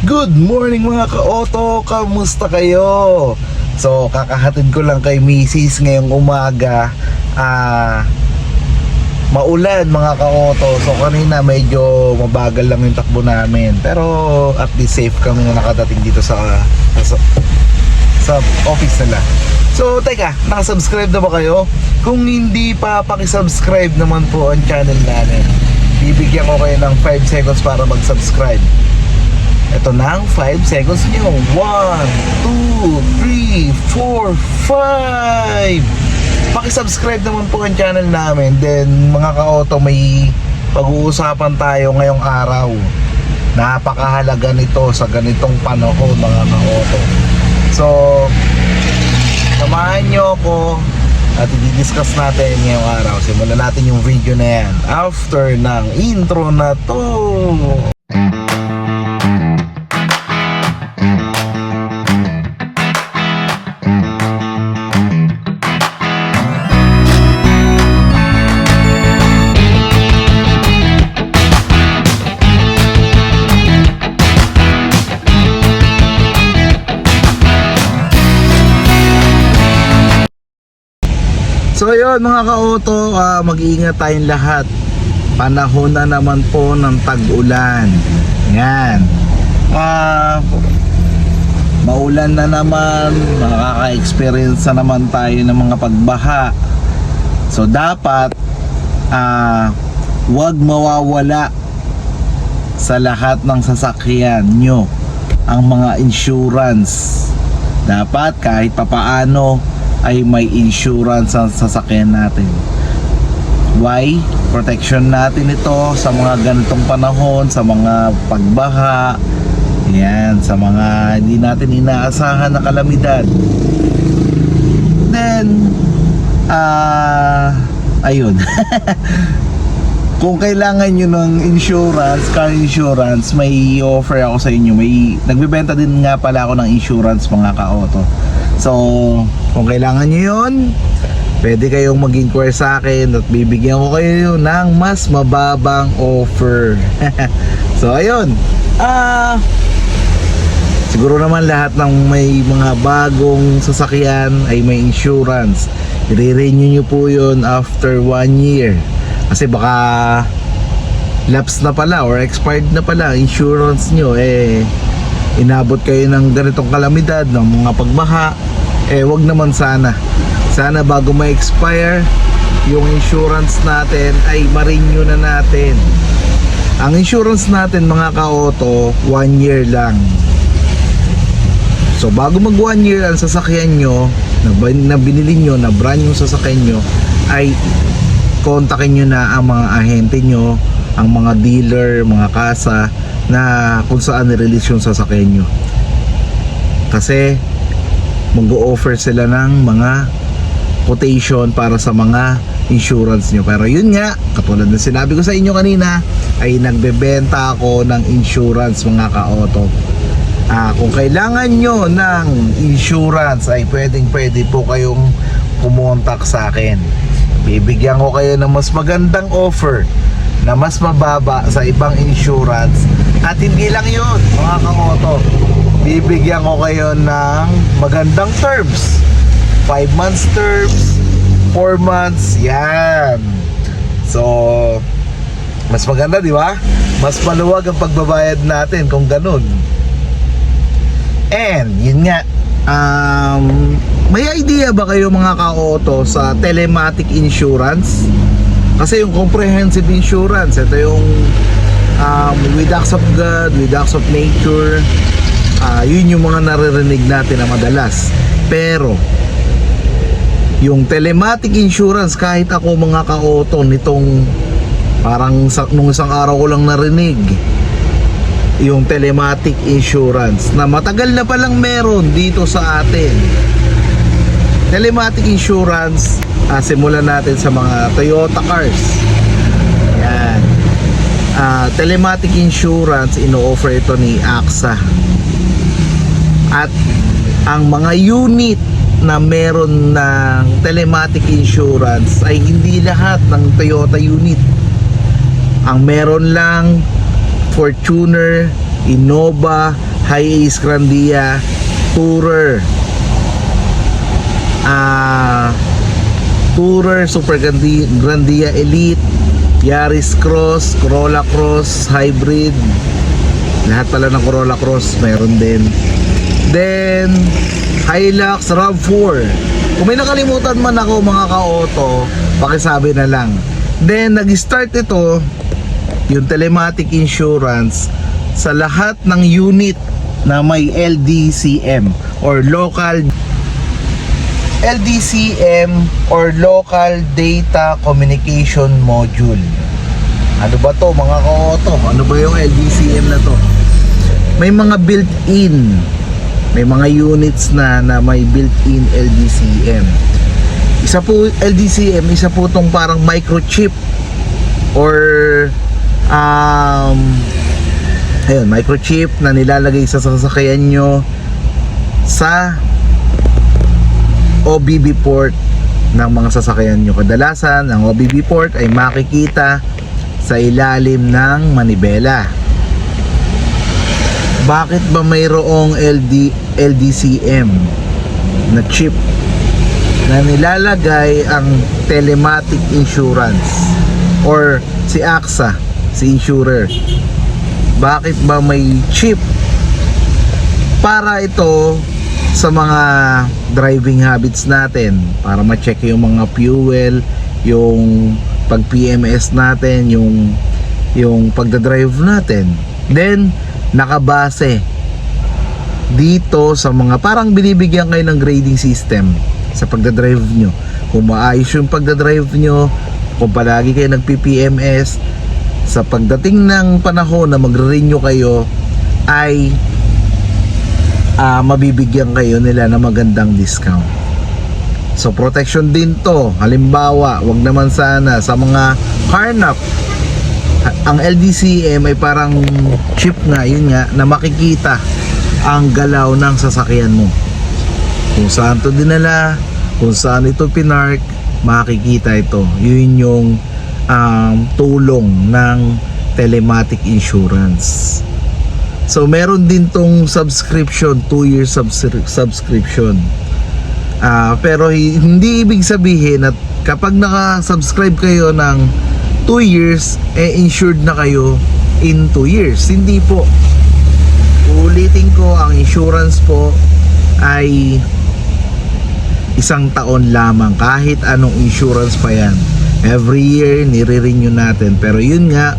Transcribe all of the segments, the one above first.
Good morning mga ka-auto, kamusta kayo? So kakahatid ko lang kay Mrs. ngayong umaga. Maulan mga ka-auto. So kanina medyo mabagal lang yung takbo namin, pero at least safe kami na nakadating dito sa office nila. So teka, nakasubscribe na ba kayo? Kung hindi pa, pakisubscribe naman po ang channel namin. Bibigyan ko kayo ng 5 seconds para mag-subscribe. Ito na ang 5 seconds nyo. 1, 2, 3, 4, 5. Pakisubscribe naman po ang channel namin. Then mga ka-auto, may pag-uusapan tayo ngayong araw. Napakahalaga nito sa ganitong panahon mga ka-auto. So samahan nyo ako at i-discuss natin ngayong araw. Simulan natin yung video na yan after ng intro na to. So ayun mga ka-auto, mag-iingat tayong lahat. Panahon na naman po ng tag-ulan. Yan. Maulan na naman, makaka-experience na naman tayo ng mga pagbaha. So dapat wag mawawala sa lahat ng sasakyan nyo ang mga insurance. Dapat kahit papaano ay may insurance ang sasakyan natin. Why? Protection natin ito sa mga ganitong panahon, sa mga pagbaha, yan, sa mga hindi natin inaasahan na kalamidad. Then ayun. Kung kailangan nyo ng insurance, car insurance, may offer ako sa inyo. May nagbebenta din nga pala ako ng insurance mga ka-auto. So kung kailangan nyo yun, pwede kayong mag-inquire sa akin at bibigyan ko kayo ng mas mababang offer. So ayun, siguro naman lahat ng may mga bagong sasakyan ay may insurance. I-renew nyo po yun after 1 year. Kasi baka lapse na pala or expired na pala insurance nyo, inabot kayo ng ganitong kalamidad, ng mga pagbaha. Wag naman sana. Sana bago ma-expire yung insurance natin ay ma-renew na natin. Ang insurance natin mga ka-auto, 1 year lang. So bago mag 1 year ang sasakyan nyo na binili nyo, na brand yung sasakyan nyo, ay kontakin nyo na ang mga ahente nyo, ang mga dealer, mga kasa na kung saan nirelease yung sasakyan nyo. Kasi mag-o-offer sila ng mga quotation para sa mga insurance nyo. Pero yun nga, katulad ng sinabi ko sa inyo kanina, ay nagbebenta ako ng insurance mga ka-auto. Kung kailangan nyo ng insurance ay pwede po kayong kumontak sa akin. Bibigyan ko kayo ng mas magandang offer na mas mababa sa ibang insurance. At hindi lang yun mga ka-auto, bibigyan ko kayo ng magandang terms. 5 months terms, 4 months, yan. So mas maganda, di ba? Mas maluwag ang pagbabayad natin kung ganun. And yun nga, may idea ba kayo mga ka-auto sa telematic insurance? Kasi yung comprehensive insurance, ito yung with acts of God, with acts of nature, yun yung mga naririnig natin na madalas. Pero yung telematic insurance, kahit ako mga ka-auto, nitong parang nung isang araw ko lang narinig yung telematic insurance na matagal na palang meron dito sa atin. Telematic insurance, simulan natin sa mga Toyota cars. Yan. Telematic insurance, ino-offer ito ni AXA. At ang mga unit na meron ng telematic insurance ay hindi lahat ng Toyota unit. Ang meron lang Fortuner, Innova, Hi-Ace Grandia, Tourer, Tourer, Super Grandia Elite, Yaris Cross, Corolla Cross, Hybrid. Lahat pala ng Corolla Cross meron din. Then Hilux RAV4. Kung may nakalimutan man ako mga ka-auto, pakisabi na lang. Then nag-start ito, yung telematic insurance, sa lahat ng unit na may LDCM or local data communication module. Ano ba to mga ka-auto? Ano ba yung LDCM na to? May mga built-in, may mga units na may built-in LDCM. Isa po LDCM, isa po tong parang microchip or microchip na nilalagay sa sasakyan nyo sa OBB port ng mga sasakyan nyo. Kadalasan ang OBB port ay makikita sa ilalim ng manibela. Bakit ba mayroong LDCM na chip na nilalagay ang telematic insurance or si AXA, si insurer? Bakit ba may chip? Para ito sa mga driving habits natin, para ma-check yung mga fuel, yung pag PMS natin, yung pagdadrive natin. Then nakabase dito sa mga parang binibigyan kayo ng grading system sa pagdadrive nyo. Kung maayos yung pagdadrive nyo, kung palagi kayo nagpi-PMS, sa pagdating ng panahon na magre-renew kayo ay mabibigyan kayo nila ng magandang discount. So protection din to. Halimbawa, wag naman sana sa mga carnap, ang LDCM ay parang chip nga, yun nga, na makikita ang galaw ng sasakyan mo, kung saan to dinala, kung saan ito pinark, makikita ito. Yun yung tulong ng telematic insurance. So meron din tong subscription, 2-year subscription. Pero hindi ibig sabihin at kapag naka-subscribe kayo ng 2 years, insured na kayo in 2 years. Hindi po. Uulitin ko, ang insurance po ay 1 taon lamang. Kahit anong insurance pa yan, every year nire-renew natin. Pero yun nga,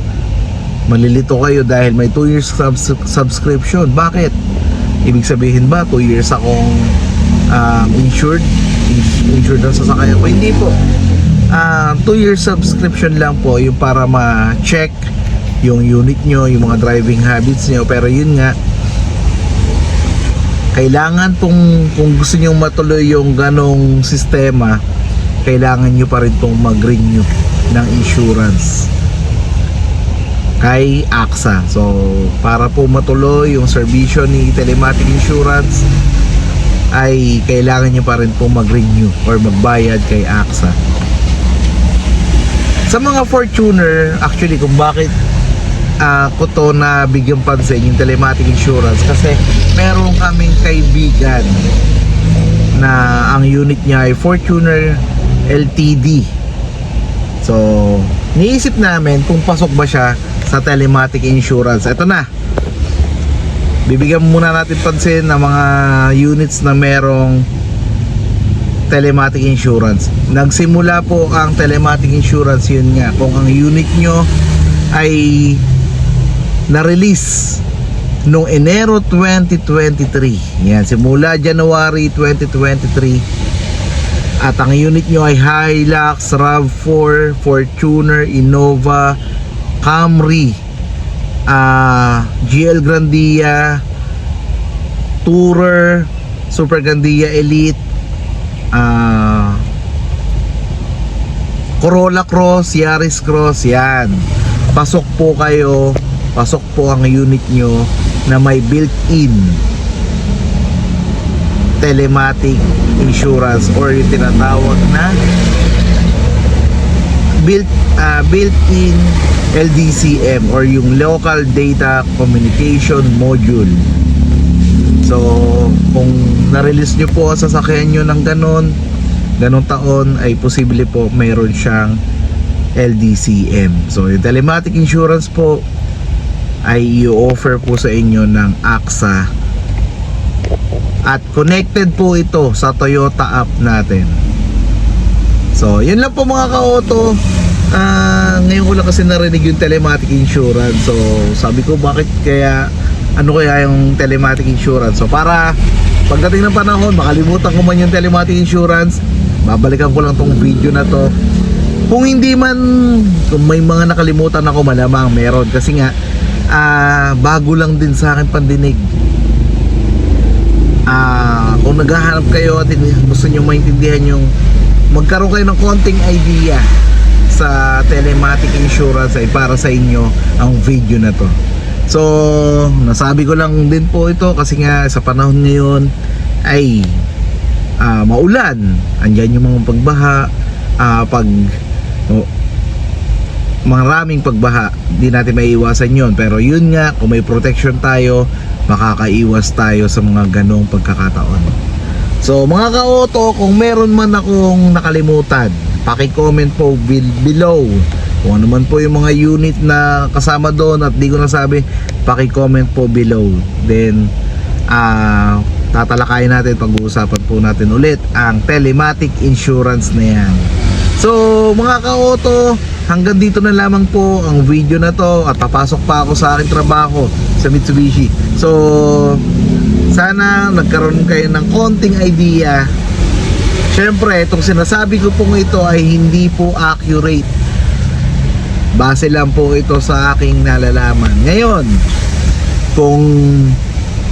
malilito kayo dahil may 2 years subscription. Bakit? Ibig sabihin ba 2 years akong insured na sasakyan ko? Hindi po. 2 years subscription lang po, yung para ma-check yung unit nyo, yung mga driving habits nyo. Pero yun nga, kailangan kung gusto nyo matuloy yung ganong sistema, kailangan nyo pa rin pong mag-renew ng insurance kay AXA. So para po matuloy yung serbisyo ni telematic insurance, ay kailangan nyo pa rin po mag-renew or magbayad kay AXA. Sa mga Fortuner, actually kung bakit ko to na bigyan pansin yung telematic insurance, kasi meron kaming kaibigan na ang unit niya ay Fortuner LTD. So niisip namin kung pasok ba siya sa telematic insurance. Ito na, bibigyan muna natin pansin ng mga units na merong telematic insurance. Nagsimula po ang telematic insurance, yun nga, kung ang unit nyo ay na-release noong Enero 2023. Yan, simula January 2023. At ang unit nyo ay Hilux, RAV4, Fortuner, Innova, Camry, GL Grandia, Tourer, Super Grandia Elite, Corolla Cross, Yaris Cross, yan. Pasok po kayo, pasok po ang unit nyo na may built-in telematic insurance or yung tinatawag na built-in LDCM or yung local data communication module. So kung na-release nyo po ang sasakyan nyo ng ganong taon, ay posible po mayroon siyang LDCM. So yung telematic insurance po ay i-offer po sa inyo ng AXA, at connected po ito sa Toyota app natin. So yun lang po mga ka-auto. Ngayon ko lang kasi narinig yung telematic insurance. So sabi ko, bakit kaya, ano kaya yung telematic insurance? So para pagdating ng panahon, makalimutan ko man yung telematic insurance, babalikan ko lang tong video na to. Kung hindi man, kung may mga nakalimutan ako, malamang meron. Kasi nga bago lang din sa akin pandinig. Kung naghahanap kayo at gusto nyo maintindihan yung, magkaroon kayo ng konting idea sa telematic insurance, ay para sa inyo ang video na to. So nasabi ko lang din po ito kasi nga sa panahon ngayon ay maulan, andyan yung mga pagbaha, maraming pagbaha, di natin maiiwasan yon. Pero yun nga, kung may protection tayo, makakaiwas tayo sa mga ganong pagkakataon. So mga ka-auto, kung meron man akong nakalimutan, paki-comment po below kung ano man po yung mga unit na kasama doon at di ko nasabi, paki-comment po below. Then tatalakayin natin, pag-uusapan po natin ulit ang telematic insurance na yan. So mga ka-auto, hanggang dito na lamang po ang video na to, at papasok pa ako sa aking trabaho sa Mitsubishi. So sana nagkaroon kayo ng konting idea. Syempre, itong sinasabi ko pong ito ay hindi po accurate. Base lang po ito sa aking nalalaman. Ngayon,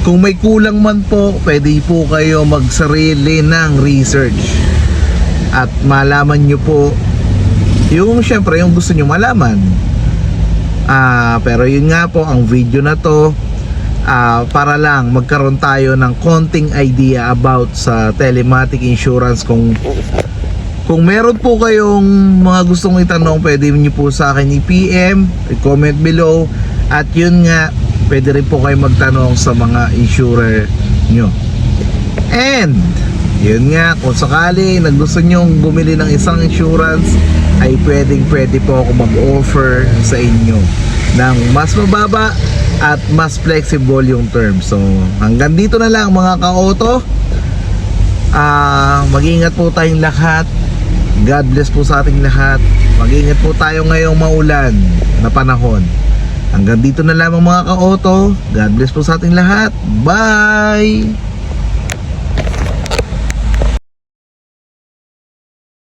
kung may kulang man po, pwede po kayo magsarili ng research at malaman nyo po yung, syempre, yung gusto nyo malaman. Pero yun nga po, ang video na to, para lang magkaroon tayo ng konting idea about sa telematic insurance. Kung meron po kayong mga gustong itanong, pwede niyo po sa akin i-PM, i-comment below. At yun nga, pwede rin po kayo magtanong sa mga insurer nyo. And yun nga, kung sakali gusto nyo bumili ng isang insurance, ay pwede po ako mag-offer sa inyo ng mas mababa at mas flexible yung term. So hanggang dito na lang mga ka-auto. Mag-ingat po tayong lahat. God bless po sa ating lahat. Mag-ingat po tayo ngayong maulan na panahon. Hanggang dito na lamang mga ka-auto. God bless po sa ating lahat. Bye!